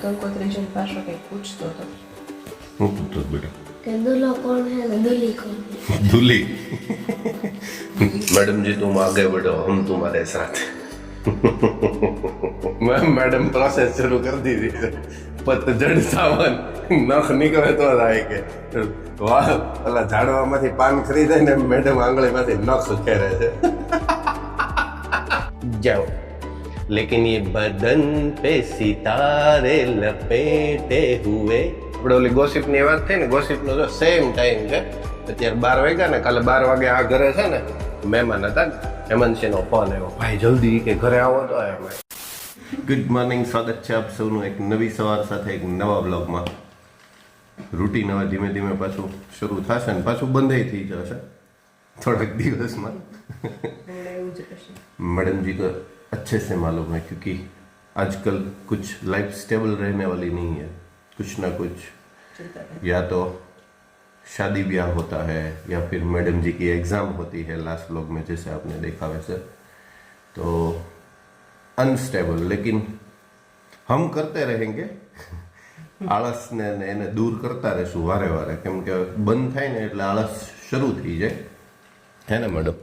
કંકોત્રી જઈને પાછો કંઈક પૂછતો હતો. હું પૂછતો હતો બેટા? કે દુલ્હો કોણ है ना दुल्ही कौन है. दूल्ही. मैडम जी तुम आगे बढ़ो, हम तुम्हारे साथ. मैडम प्रोसेस शुरू कर दी थी. पतझड़ सावन नख નીકળે તો થાય કે વાહ પેલા ઝાડવામાંથી પાન ખરીદે ને મેડમ આંગળીમાંથી નખ ખેરે છે. જાઓ लेकिन ये बदन पे सितारे लपेटे हुए. આપણે ઓલી ગોસિપ ની વાત થઈ ને, ગોસિપ નો જો સેમ ટાઈમ છે. અત્યારે 12 વાગ્યા ને, કાલે 12 વાગે આ ઘરે છે ને મહેમાન હતા ને, હેમંતસિંહ નો ફોન આવ્યો, ભાઈ જલ્દી કે ઘરે આવો તો એમ. ગુડ મોર્નિંગ, સ્વાગત છે આપ સૌનું એક નવી સવાર સાથે એક નવા બ્લોગમાં. રૂટીન હવે ધીમે ધીમે પાછું શરૂ થશે ને પાછું બંધ થઈ જશે થોડાક દિવસમાં. मैडम जी को अच्छे से मालूम है क्योंकि आजकल कुछ लाइफ स्टेबल रहने वाली नहीं है. कुछ ना कुछ या तो शादी ब्याह होता है या फिर मैडम जी की एग्ज़ाम होती है लास्ट व्लॉग में जैसे आपने देखा वैसे. तो अनस्टेबल, लेकिन हम करते रहेंगे. આળસ ને એને દૂર કરતા રહેશું વારે વારે, કેમ કે બંધ થાય ને એટલે આળસ શરૂ થઈ જાય. હે ને મેડમ?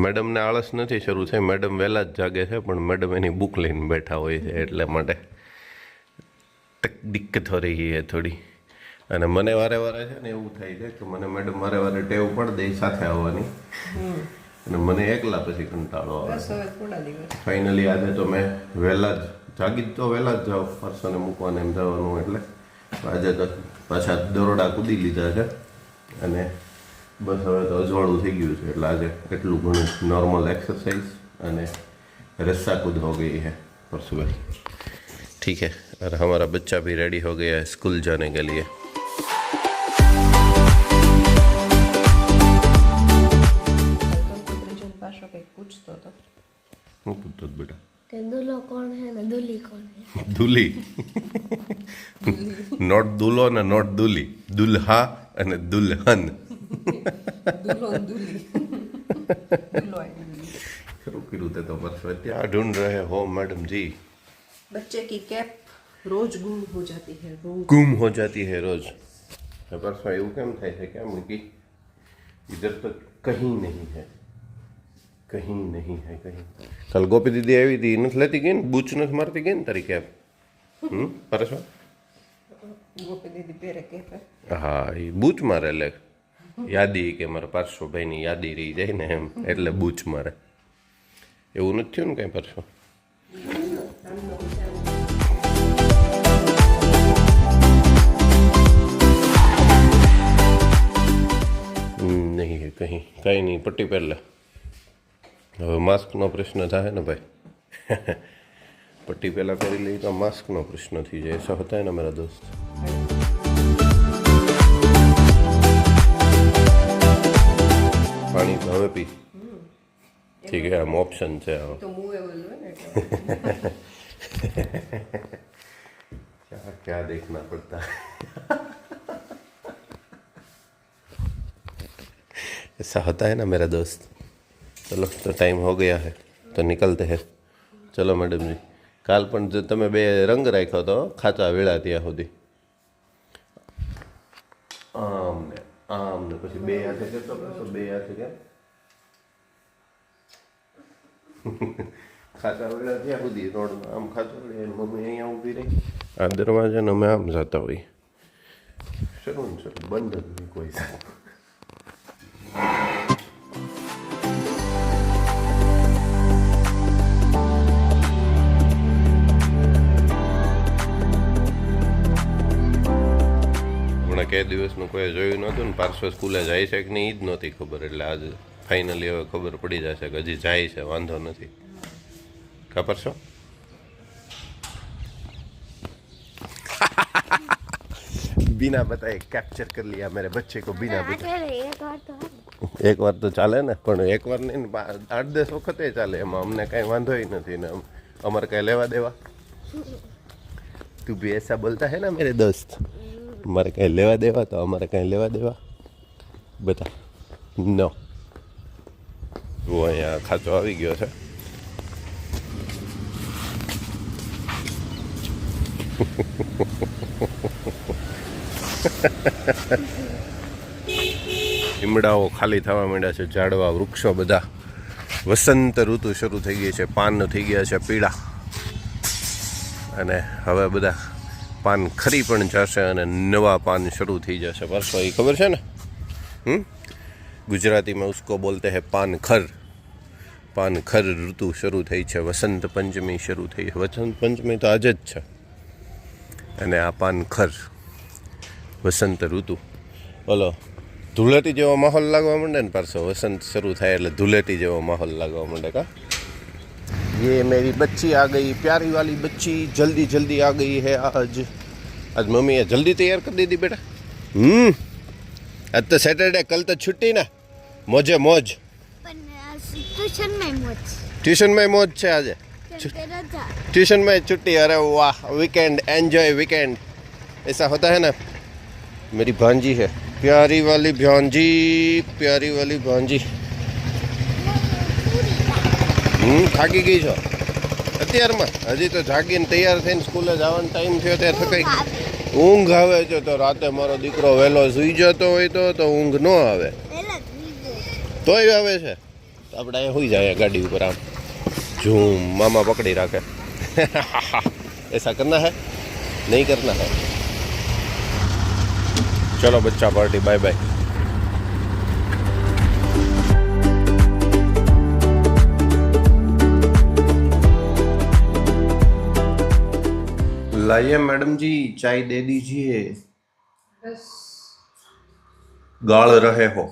મેડમને આળસ નથી શરૂ થાય, મેડમ વહેલા જ જાગે છે, પણ મેડમ એની બુક લઈને બેઠા હોય છે એટલે માટે દિક્કત હો રહી છે થોડી. અને મને વારે વારે છે ને એવું થાય છે કે મને મેડમ વારે વારે ટેવ પડી દે સાથે આવવાની, અને મને એકલા પછી કંટાળો આવે. ફાઇનલી આજે તો મેં વહેલા જ જાગી તો વહેલા જ જાઉં, પરસોને મૂકવાને એમ જવાનું, એટલે આજે તો પાછા દરોડા કૂદી લીધા છે. અને બસ હવે તો અજવાળું થઈ ગયું છે, એટલે આજે એટલું ઘણું नॉर्मल एक्सरसाइज અને रस्सा कूद हो गई है परसों भाई. ठीक है, और हमारा बच्चा भी रेडी हो गया है स्कूल जाने के लिए. કંકોત્રી જઈને પાછો કંઈક પૂછતો હતો. હું પૂછતો હતો બેટા? કે દુલ્હો કોણ है ना दुल्ही कौन है. દુલી. નોટ દુલો ને નોટ દુલી, દુલ્હા અને દુલ્હન. દુલ્હો ને દુલ્હી. દુલ્હો અને દુલ્હી. शुरू करूँ तो परसों क्या ढूंढ रहे हो मैडम जी? बच्चे की कैप रोज गुम हो जाती है, रोज गुम हो जाती है रोज. परसों એવું કેમ થાય છે? क्या મૂકી? इधर तो कहीं नहीं है, कहीं नहीं है, कहीं. कल गोपी दीदी આવી હતી, નથી લેતી ગઈ ને, બૂચ નથી મારતી ગઈ ને તારી કેપ? પરસોં ગોપી દીદી પહેરે કેપ. હા, એ બૂચ મારે, એટલે યાદી કે મારા પાર્શ્વભાઈની યાદી રહી જાય ને એમ, એટલે બૂચ મારે. એવું નથી થયું ને કંઈ પરસોં? નહીં હે કંઈ, કાંઈ નહીં. પટ્ટી પહેર લે. હવે માસ્કનો પ્રશ્ન થાય ને ભાઈ. પટ્ટી પહેલાં કરી લઈએ તો માસ્કનો પ્રશ્ન થઈ જાય. ऐसा होता है ना मेरा दोस्त. પાણી હવે પી. ઠીક है, આમ ઓપ્શન છે. તો મૂવેબલ હોય ને એટલે. क्या देखना पड़ता है. ऐसा होता है ना मेरा दोस्त. चलो तो टाइम हो गया है तो निकलते हैं. चलो मैडम जी, કાલ પણ જો તમે બે રંગ રાખ્યો તો ખાચા વેળા ત્યાં સુધી. આમ ને પછી બે હાથે કરતો કરતો બે હાથે કેમ ખાચા વેળા ત્યાં સુધી રોડમાં આમ ખાચો વેળે મમ્મી અહીંયા ઊભી રહી, આ દરવાજાને અમે આમ જતા હોઈએ. શરૂ ને શરૂ, બંધ જ નહીં કોઈ સાથે. કે દિવસનું કોઈ જોયું નહોતું ને, પાર્શ્વ સ્કૂલે જાય છે કે નહીં એ જ નહોતી ખબર, એટલે આજે ફાઇનલી હવે ખબર પડી જશે કે હજી જાય છે, વાંધો નથી. ખબર છો? बिना बताए कैप्चर कर लिया मेरे बच्चे को बिना बताए. एक बार तो ચાલે ને, પણ એક વાર નહીં, 8-10 વખતે ચાલે, એમાં અમને કાંઈ વાંધો નથી ને અમારે કાંઈ લેવા દેવા. તું भी ऐसा बोलता है ना मेरे दोस्त. અમારે કાંઈ લેવા દેવા તો અમારે કાંઈ લેવા દેવા બતા નો. અહીંયા ખાચો આવી ગયો છે. લીમડાઓ ખાલી થવા માંડ્યા છે, ઝાડવા વૃક્ષો બધા. વસંત ઋતુ શરૂ થઈ ગઈ છે, પાન થઈ ગયા છે પીળા, અને હવે બધા પાન ખરી પણ જશે અને નવા પાન શરૂ થઈ જશે. પરસો એ ખબર છે ને? ગુજરાતીમાં ઉસકો બોલતે હે પાન ખર. પાન ખર ઋતુ શરૂ થઈ છે, વસંત પંચમી શરૂ થઈ છે. વસંત પંચમી તો આજે જ છે, અને આ પાન ખર વસંત ઋતુ. બોલો, ધૂળેટી જેવો માહોલ લાગવા માંડે ને પાછો વસંત શરૂ થાય એટલે ધૂળેટી જેવો માહોલ લાગવા માંડે. કા ये मेरी बच्ची आ गई, प्यारी वाली बच्ची जल्दी जल्दी आ गई है आज. आज मम्मी ये जल्दी तैयार कर दी थी बेटा. आज तो सैटरडे, कल तो छुट्टी ना, मौजे मौज. ट्यूशन में मौज છે આજે. ट्यूशन में छुट्टी. अरे वाह, वीकेंड एंजॉय वीकेंड. ऐसा होता है ना. मेरी भांजी है, प्यारी वाली भांजी, प्यारी वाली भांजी. થાકી ગઈ છો અત્યારમાં? હજી તો જાગીને તૈયાર થઈને સ્કૂલે જવાનો ટાઈમ થયો ત્યારે થકાઈ. ઊંઘ આવે છે તો રાતે મારો દીકરો વહેલો સૂઈ જતો હોય તો ઊંઘ ન આવે, તોય આવે છે. તો આપણે અહીંયા હોઈ જાય ગાડી ઉપર, આમ ઝૂમ, મામા પકડી રાખે. એસા કરના હે? નહીં કરના હે. ચલો બચ્ચા પાર્ટી, બાય બાય. लाइए मैडम जी, चाय दे दीजिए. गाड़ रहे हो?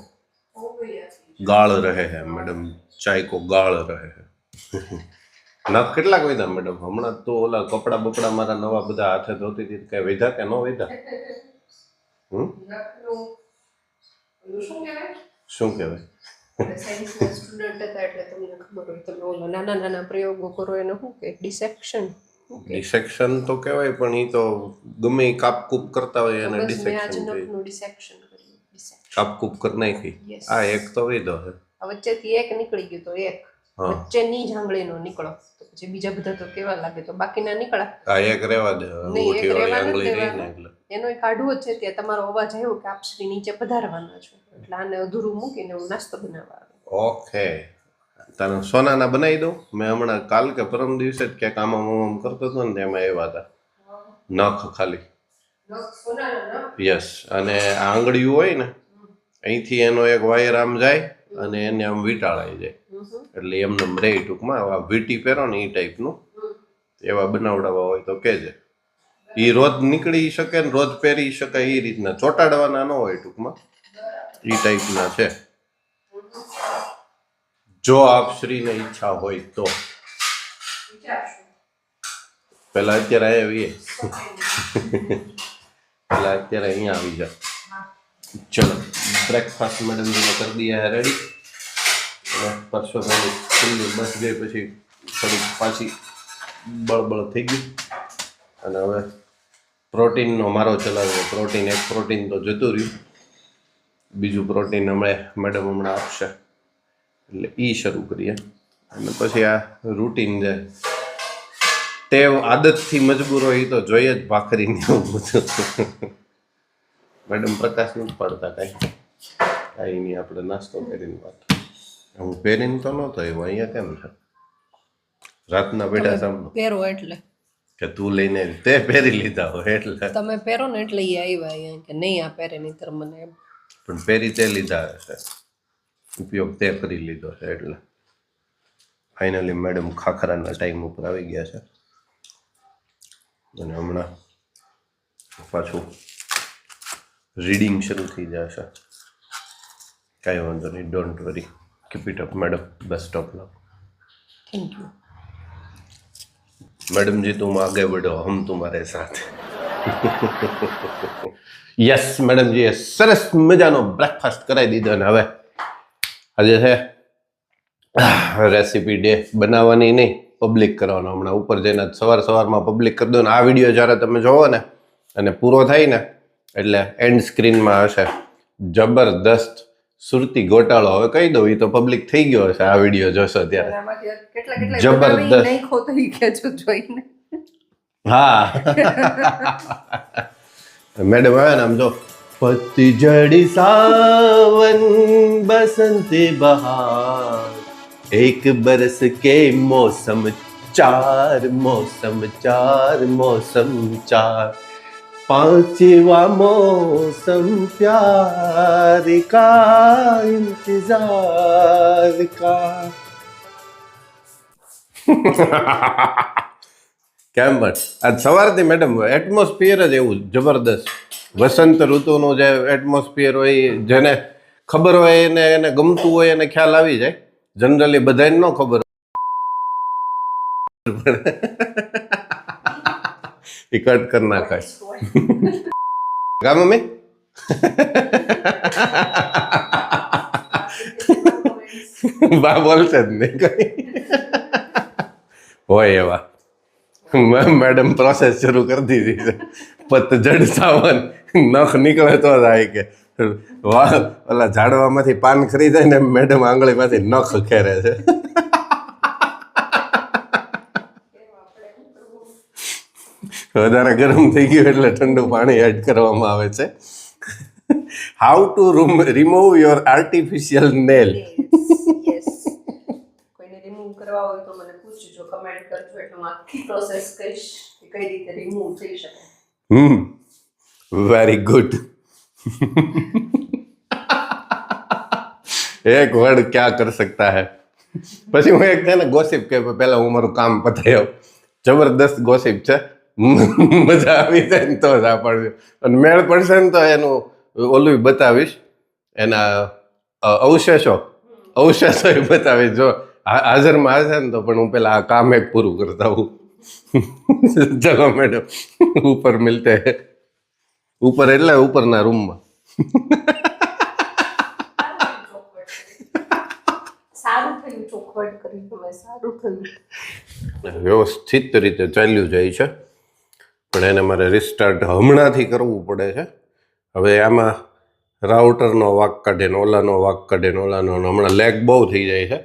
गाड़ रहे हैं मैडम, चाय को गाड़ रहे हैं. નખ કેટલા વધ્યા મેડમ? હમણાં તો ઓલા કપડા બપડા મારા નવા બધા હાથે ધોતી હતી, કઈ વધ્યા કે ન વધ્યા? શું કહેવાય? સ્ટુડન્ટ હતા એટલે તમને ખબર હોય, તમે ઓલા નાના નાના પ્રયોગો કરો એને શું કે ડિસેક્શન. ડિસેક્શન તો કહેવાય, પણ એ તો ગમે કાપકૂપ કરતા હોય એને ડિસેક્શન કાપકૂપ કરી નાખી. આ એક તો વૈધો છે, વચ્ચેથી એક નીકળી ગયું તો એક વચ્ચેની જાંગળીનો નીકળો તો પછી બીજા બધા તો કેવા લાગે, તો બાકીના નીકળ્યા. આ એક રહેવા દે, અંગૂઠી વાળી આંગળી રહી ને એટલે એનો કાઢવો છે. ત્યાં તમારો અવાજ આવ્યો કે આપ શ્રી નીચે પધારવાના છો, એટલે આને અધૂરું મૂકીને હું નાસ્તો બનાવવા આવે. ઓકે, તને સોનાના બનાવી દઉં. મેં હમણાં કાલ કે પરમ દિવસે જ ક્યાંક આમ કરતો હતો ને તેમાં એવા હતા નખ ખાલી. યસ, અને આ આંગળીયું હોય ને અહીંથી એનો એક વાયર આમ જાય અને એને આમ વીંટાળાઈ જાય, એટલે એમને રે ટૂંકમાં આ વીંટી પહેરો ને એ ટાઈપનું એવા બનાવડાવવા હોય તો કહેજે. એ રોજ નીકળી શકે ને રોજ પહેરી શકાય એ રીતના, ચોટાડવાના ન હોય ટૂંકમાં, એ ટાઈપના છે. જો આપ શ્રીને ઈચ્છા હોય તો પેલા અત્યારે અહીંયા આવી જા. ચલો બ્રેકફાસ્ટ મેડમજીને કરી દઈએ રેડી. અને પરસો છેલ્લી બસ ગઈ પછી થોડીક પાછી બળબળ થઈ ગઈ, અને હવે પ્રોટીનનો મારો ચલાવ્યો. પ્રોટીન એક પ્રોટીન તો જતું રહ્યું, બીજું પ્રોટીન મેડમ હમણાં આપશે એટલે એ શરૂ કરીએ. અને પછી આ રૂટીન જે ટેવ આદતથી મજબૂર હોય એ તો જોઈએ જ ભાખરીને એવું બધું. મેડમ પ્રકાશ નથી પાડતા કાંઈ નહીં, આપણે નાસ્તો કરીને વાત. હું પહેરીને તો નહોતો આવ્યો, અહીંયા કેમ છે? રાતના બેઠા સામે પહેરો એટલે કે તું લઈને તે પહેરી લીધા હોય એટલે તમે પહેરો ને એટલે એ આવ્યા અહીંયા કે નહીં આ પહેરે નહીં તર મને એમ. પણ પહેરી તે લીધા હશે, ઉપયોગ તે કરી લીધો છે એટલે. ફાઇનલી મેડમ ખાખરાના ટાઈમ ઉપર આવી ગયા છે, અને હમણાં પાછું રીડિંગ શરૂ થઈ જશે. કાંઈ વાંધો નહીં, don't worry, keep it up madam, best of luck. Thank you madam ji, तुम आगे बढ़ो, हम तुम्हारे साथ. યસ મેડમ જી, સરસ મજાનો બ્રેકફાસ્ટ કરાવી દીધો. ને હવે આજે છે રેસીપી ડે, બનાવવાની નહીં, પબ્લિક કરવાનો. હમણાં ઉપર જઈને સવારમાં પબ્લિક કરી દો ને. આ વિડીયો જ્યારે તમે જોવો ને અને પૂરો થાય ને એટલે એન્ડ સ્ક્રીનમાં હશે જબરદસ્ત સુરતી ગોટાળો. હવે કહી દઉં, એ તો પબ્લિક થઈ ગયો હશે આ વિડીયો જોશો ત્યારે. જબરદસ્ત. હા મેડમ આવ્યા ને આમ જો पतझड़ सावन बसंत बहार एक बरस के मौसम चार पांचवा मौसम प्यार का इंतजार का કેમ પણ આજ સવારથી મેડમ એટમોસ્ફિયર જ એવું જબરદસ્ત વસંત ઋતુનું જે એટમોસ્ફિયર હોય જેને ખબર હોય એને ગમતું હોય એને ખ્યાલ આવી જાય જનરલી બધાને ન ખબર એ કટ કરી નાખાય કા મમ્મી બા બોલશે જ નહીં કઈ હોય એવા મેડમ પ્રોસેસ શરૂ કરી દીધી છે પતઝડ સાવન નખ નીકળે તો થાય કે વાહ ઓલા ઝાડવામાંથી પાન ખરીદાય ને મેડમ આંગળીમાંથી નખ ખેરે છે વધારે ગરમ થઈ ગયું એટલે ઠંડુ પાણી એડ કરવામાં આવે છે how to remove your artificial nail કોઈને રિમૂવ કરવા હોય તો મને પૂછજો કમેન્ટ કરજો એટલે હું આખી પ્રોસેસ કહીશ કે કઈ રીતે રિમૂવ થઈ શકે વેરી ગુડ એક વર્ડ ક્યાં કર सकता है પછી હું એક છે ને ગોસિપ કે પહેલા હું મારું કામ પતાવ્યો જબરદસ્ત ગોસિપ છે મજા આવી જાય ને તો જ આપણને અને મેળ પડશે ને તો એનું ઓલું બતાવીશ એના અવશેષો એ બતાવીશ જો હાજરમાં હશે ને તો પણ હું પેલા આ કામ એક પૂરું કરતા હું ચલો મેડમ ઉપર મિલતે હે ઉપર એટલે ઉપરના રૂમમાં સારું થયું ચોખવટ કરી તમે સારું થયું વ્યવસ્થિત રીતે ચાલ્યું જાય છે પણ એને મારે રિસ્ટાર્ટ હમણાંથી કરવું પડે છે હવે આમાં રાઉટરનો વાક કાઢે ને ઓલાનો વાક કાઢે ને ઓલાનો હમણાં લેગ બહુ થઈ જાય છે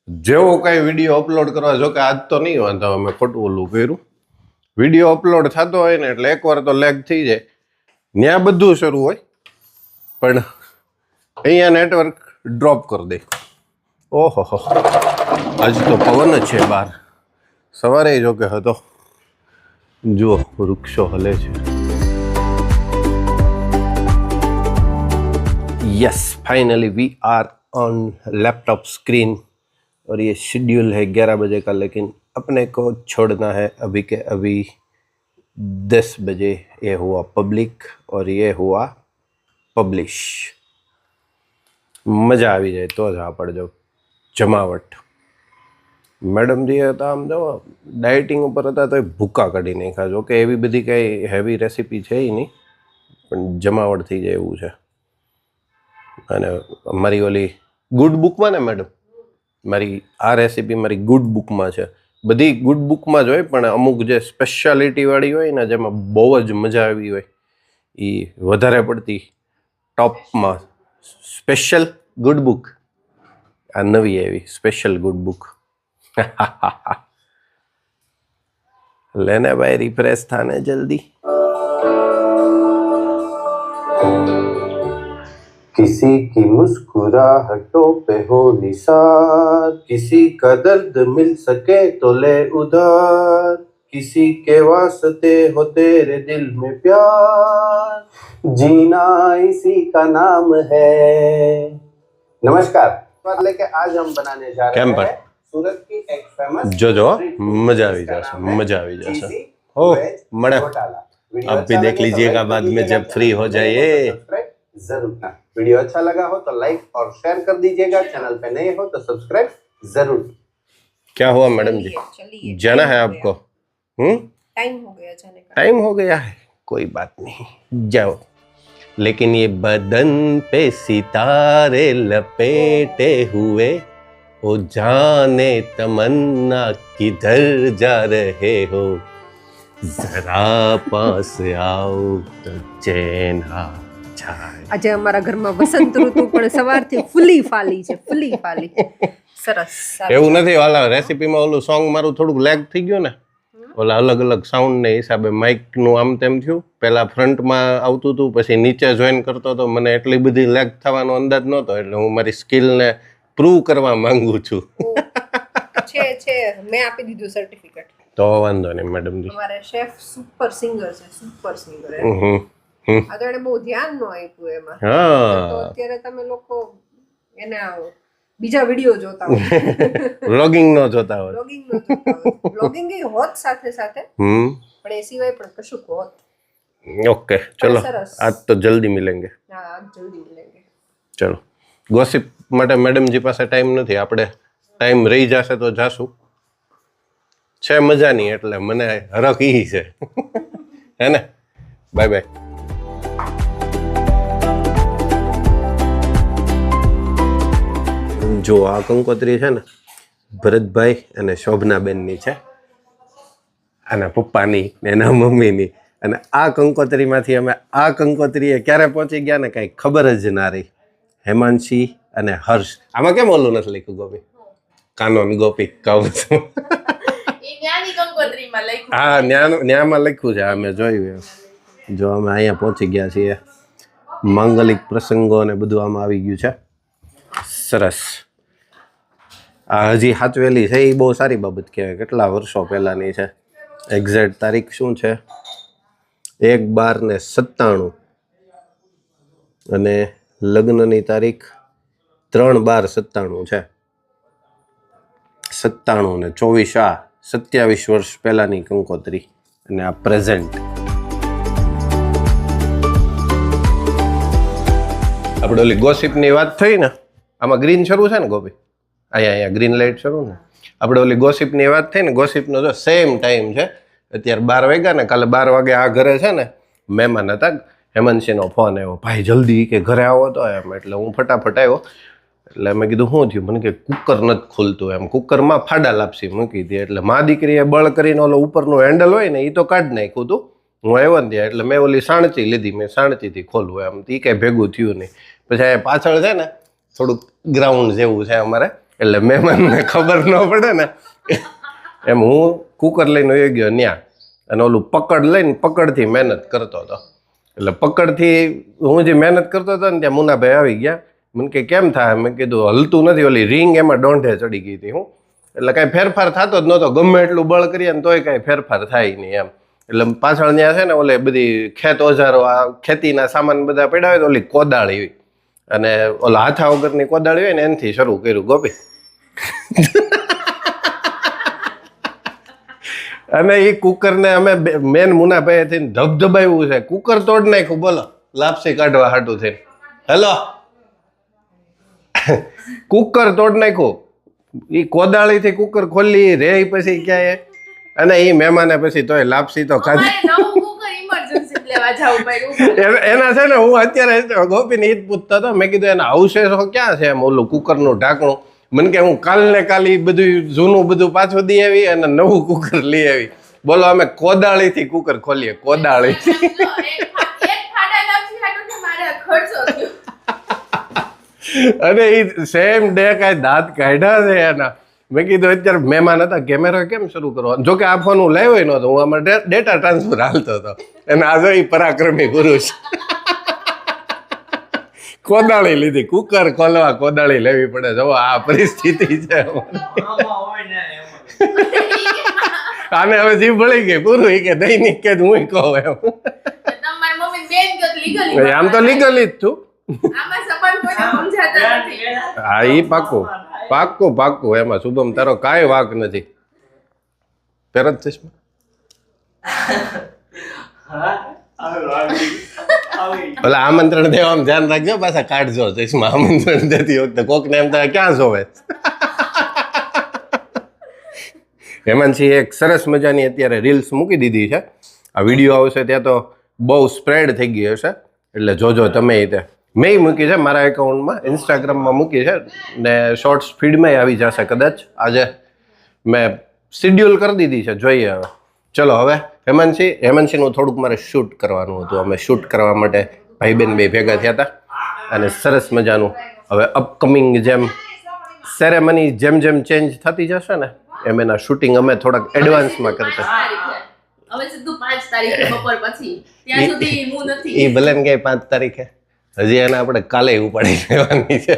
જેવો કાંઈ વિડીયો અપલોડ કરવા જો કે આજ તો નહીં વાંધો અમે ખોટું ઓલું કર્યું વિડીયો અપલોડ થતો હોય ને એટલે એકવાર તો લેગ થઈ જાય ત્યાં બધું શરૂ હોય પણ અહીંયા નેટવર્ક ડ્રોપ કરી દે ઓહો આજ તો પવન જ છે બહાર સવારે જો કે હતો જુઓ વૃક્ષો હલે છે yes finally we are on laptop screen और ये शेड्यूल है 11 बजे का लेकिन अपने को छोड़ना है अभी के अभी 10 बजे ये हुआ पब्लिक और ये हुआ पब्लिश मज़ा આવી જાય તો જ આ પડજો જમાવટ મેડમજી હતા આમ જો ડાયટિંગ ઉપર હતા તો ભૂકા કાઢી નાખ્યા જો કે એવી બધી કંઈ હેવી રેસીપી છે નહીં પણ જમાવટ થઈ જાય એવું છે અને મારી ઓલી ગુડ બુકમાં ને મેડમ મારી આ રેસીપી મારી ગુડ બુકમાં છે બધી ગુડ બુકમાં જ હોય પણ અમુક જે સ્પેશિયાલિટીવાળી હોય ને જેમાં બહુ જ મજા આવી હોય એ વધારે પડતી ટોપમાં સ્પેશિયલ ગુડ બુક આ નવી આવી સ્પેશિયલ ગુડ બુક લેને ભાઈ રિફ્રેશ થાને જલ્દી किसी की मुस्कुराहटों पे हो निसार किसी का दर्द मिल सके तो ले उधार किसी के वास्ते हो तेरे दिल में प्यार जीना इसी का नाम है नमस्कार लेके आज हम बनाने जा रहे हैं सूरत की एक फेमस जो मजा આવી જશે ओ मड़े अब भी देख लीजिएगा बाद में जब फ्री हो जाए जरूर ना वीडियो अच्छा लगा हो तो लाइक और शेयर कर दीजिएगा चैनल पे नए हो तो सब्सक्राइब जरूर क्या हुआ मैडम जी चलिए जाना है आपको टाइम हो गया जाने का टाइम हो गया है कोई बात नहीं जाओ लेकिन ये बदन पे सितारे लपेटे हुए ओ जाने तमन्ना किधर जा रहे हो जरा पास आओ तो चैन आ जाए આજે અમારા ઘરમાં વસંત ઋતુ પણ સવારથી ફૂલી ફાલી છે ફૂલી ફાલી સરસ એવું નથી વાલા રેસીપીમાં ઓલું સોંગ મારું થોડુંક લેગ થઈ ગયું ને ઓલા અલગ અલગ સાઉન્ડને હિસાબે માઇકનું આમ તેમ થયું. પહેલાં ફ્રન્ટમાં આવતું હતું, પછી નીચે જોઈન કરતો હતો. મને એટલી બધી લેગ થવાનો અંદાજ નહોતો, એટલે હું મારી સ્કિલને પ્રૂવ કરવા માંગુ છું. છે મેં આપી દીધું સર્ટિફિકેટ. તો વાંધો નહીં મેડમજી. તમારે શેફ સુપર સિંગર છે, સુપર સિંગર. આ તો એને બહુ ધ્યાન ન આપ્યું એમાં. તો અત્યારે તમે લોકો એના બીજા વિડીયો જોતા હોય, વ્લોગિંગ નો જોતા હોય. વ્લોગિંગ એ હોત સાથે સાથે, પણ એ સિવાય પણ કશું હોત. ઓકે ચલો, આજ તો જલ્દી મિલેંગે. હા, આજ જલ્દી મિલેંગે. ચલો, ગોસિપ માટે મેડમજી પાસે ટાઈમ નથી, આપણે ટાઈમ રહી જશે તો જાશું. છે મજાની, એટલે મને હરખ ઈ છે. હે ને? Bye bye. જો આ કંકોત્રી છે ને ભરતભાઈ અને શોભનાબેનની છે, આના પપ્પાની ને એના મમ્મીની. અને આ કંકોત્રીમાંથી અમે આ કંકોત્રીએ ક્યારે પહોંચી ગયા ને કાંઈ ખબર જ ના રહી. હેમાંશી અને હર્ષ. આમાં કેમ ઓલું નથી લખ્યું ગોપી? કાનોન ગોપી કહું છું. હા, ન્યામાં લખ્યું છે. અમે જોયું એમ. જો અમે અહીંયા પહોંચી ગયા છીએ. માંગલિક પ્રસંગો અને બધું આમાં આવી ગયું છે. સરસ. આ હજી હાચવેલી છે એ બહુ સારી બાબત કહેવાય. કેટલા વર્ષો પહેલાંની છે. એક્ઝેક્ટ તારીખ શું છે? 1/12/97 અને લગ્નની તારીખ 3/12/97 છે. 97 ને 24 આ 27 વર્ષ પહેલાની કંકોત્રી. અને આ પ્રેઝન્ટ. આપણે ઓલી ગોસિપની વાત થઈ ને, આમાં ગ્રીન શરૂ છે ને ગોપી? અહીંયા ગ્રીન લાઇટ શરૂ ને. આપણે ઓલી ગોસિપની વાત થઈ ને, ગોસિપનો જો સેમ ટાઈમ છે. અત્યારે 12 વાગ્યા ને, કાલે 12 વાગે આ ઘરે છે ને મહેમાન હતા. હેમંતસિંહનો ફોન આવ્યો, ભાઈ જલ્દી કે ઘરે આવો તો એમ. એટલે હું ફટાફટ આવ્યો. એટલે મેં કીધું શું થયું? મને કે કુકર નથી ખુલતું એમ. કુકરમાં ફાડા લાપસી મૂકી હતી. એટલે મા દીકરીએ બળ કરીને ઓલો ઉપરનું હેન્ડલ હોય ને એ તો કાઢી નાખ્યું હતું. હું આવ્યો ને ત્યાં એટલે મેં ઓલી સાણચી લીધી. મેં સાણચીથી ખોલવું એમ. એ કાંઈ ભેગું થયું નહીં. પછી પાછળ છે ને થોડુંક ગ્રાઉન્ડ જેવું છે અમારે, એટલે મહેમાનને ખબર ન પડે ને એમ હું કુકર લઈને એ ગયો ન્યા. અને ઓલું પકડ લઈને પકડથી મહેનત કરતો હતો. એટલે પકડથી હું જે મહેનત કરતો હતો ને ત્યાં મુનાભાઈ આવી ગયા. મને કે કેમ થાય? મેં કીધું હલતું નથી. ઓલી રિંગ એમાં ડોંઢે ચડી ગઈ હતી. હું એટલે કાંઈ ફેરફાર થતો જ નહોતો. ગમે એટલું બળ કરીએ ને તોય કાંઈ ફેરફાર થાય નહીં એમ. એટલે પાછળ ત્યાં છે ને ઓલે બધી ખેત ઓજારો, આ ખેતીના સામાન બધા પડ્યા હોય તો ઓલી કોદાળી અને ઓલા હાથા વગરની કોદાળી હોય ને એનાથી શરૂ કર્યું ગોપી. અને એ કુકરને અમે મેન મુનાભાઈ થઈને ધબધબાવ્યું છે. કુકર તોડ નાખ્યું. બોલો, લાપસી કાઢવા હાટું થઈને. હેલો, કુકર તોડ નાખ્યું. એ કોદાળીથી કુકર ખોલી રે પછી ક્યાંય. અને એ મહેમાને પછી તોય લાપસી તો ખાધી. એના છે ને હું અત્યારે ગોપીને ઈ જ પૂછતો હતો. મેં કીધું એના અવશેષો ક્યાં છે એમ ઓલું કુકરનું ઢાંકણું? મને કે હું કાલ ને કાલ ઈ બધું જૂનું બધું પાછું દઈ આવી અને નવું કુકર લઈ આવી. બોલો, અમે કોદાળીથી કુકર ખોલીએ. કોદાળી. અને એ સેમ ડે કાંઈ દાંત કાઢ્યા છે એના. મેં કીધું અત્યારે મહેમાન હતા, કેમેરા કેમ શરૂ કરવાનો? જોકે આ ફોન હું લાવ્યો નહોતો, હું આમાં ડેટા ટ્રાન્સફર હાલતો હતો. અને આજે એ પરાક્રમી પુરુષ કોદાળી લીધી. કુકર ખોલવા કોદાળી લેવી પડે. જો આ પરિસ્થિતિ છે. આને હવે જીભ ભળી ગઈ પૂરું. એ કે દૈનિક કે હું કહું એમ. આમ તો લીગલી જ છું. હા, ઈ પાક્કું પાક્કું પાક્કું. એમાં શુભમ તારો કાંઈ વાંક નથી. પેરત ચશ્મા ઓલા આમંત્રણ દેવામાં ધ્યાન રાખજો. પાછા કાઢજો ચશ્મા આમંત્રણ દેતી વખતે. કોકને એમ થાય ક્યાં જોવે. હેમાંશી એક સરસ મજાની અત્યારે રીલ્સ મૂકી દીધી છે. આ વિડીયો આવશે ત્યાં તો બહુ સ્પ્રેડ થઈ ગઈ હશે. એટલે જોજો તમે તે. મેં મૂકી છે મારા એકાઉન્ટમાં, ઇન્સ્ટાગ્રામમાં મૂકી છે ને શોર્ટ્સ ફીડમાં આવી જશે કદાચ. આજે મેં શિડ્યુલ કરી દીધી છે, જોઈએ હવે. ચલો હવે હેમાંશીનું થોડુંક મારે શૂટ કરવાનું હતું. અમે શૂટ કરવા માટે ભાઈ બહેન બે ભેગા થયા હતા. અને સરસ મજાનું હવે અપકમિંગ જેમ સેરેમની જેમ જેમ ચેન્જ થતી જશે ને એમ એના શૂટિંગ અમે થોડાક એડવાન્સમાં કરતા. હવે સીધું 5 તારીખે બપોર પછી ત્યાં સુધી હું નથી. એ ભલે ને કે 5 તારીખે હજી એને આપણે કાલે ઉપાડી લેવાની છે.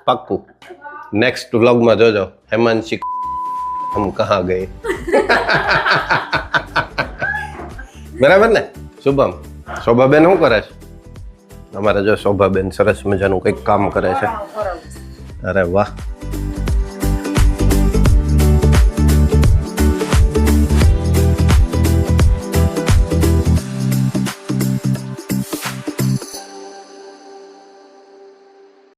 પાક્કું. નેક્સ્ટ વ્લોગમાં જોજો હેમાંશી હમ કહા ગયે. બરાબર ને શુભમ? શોભાબેન શું કરે છે? અમારે જો શોભાબેન સરસ મજાનું કંઈક કામ કરે છે. અરે વાહ.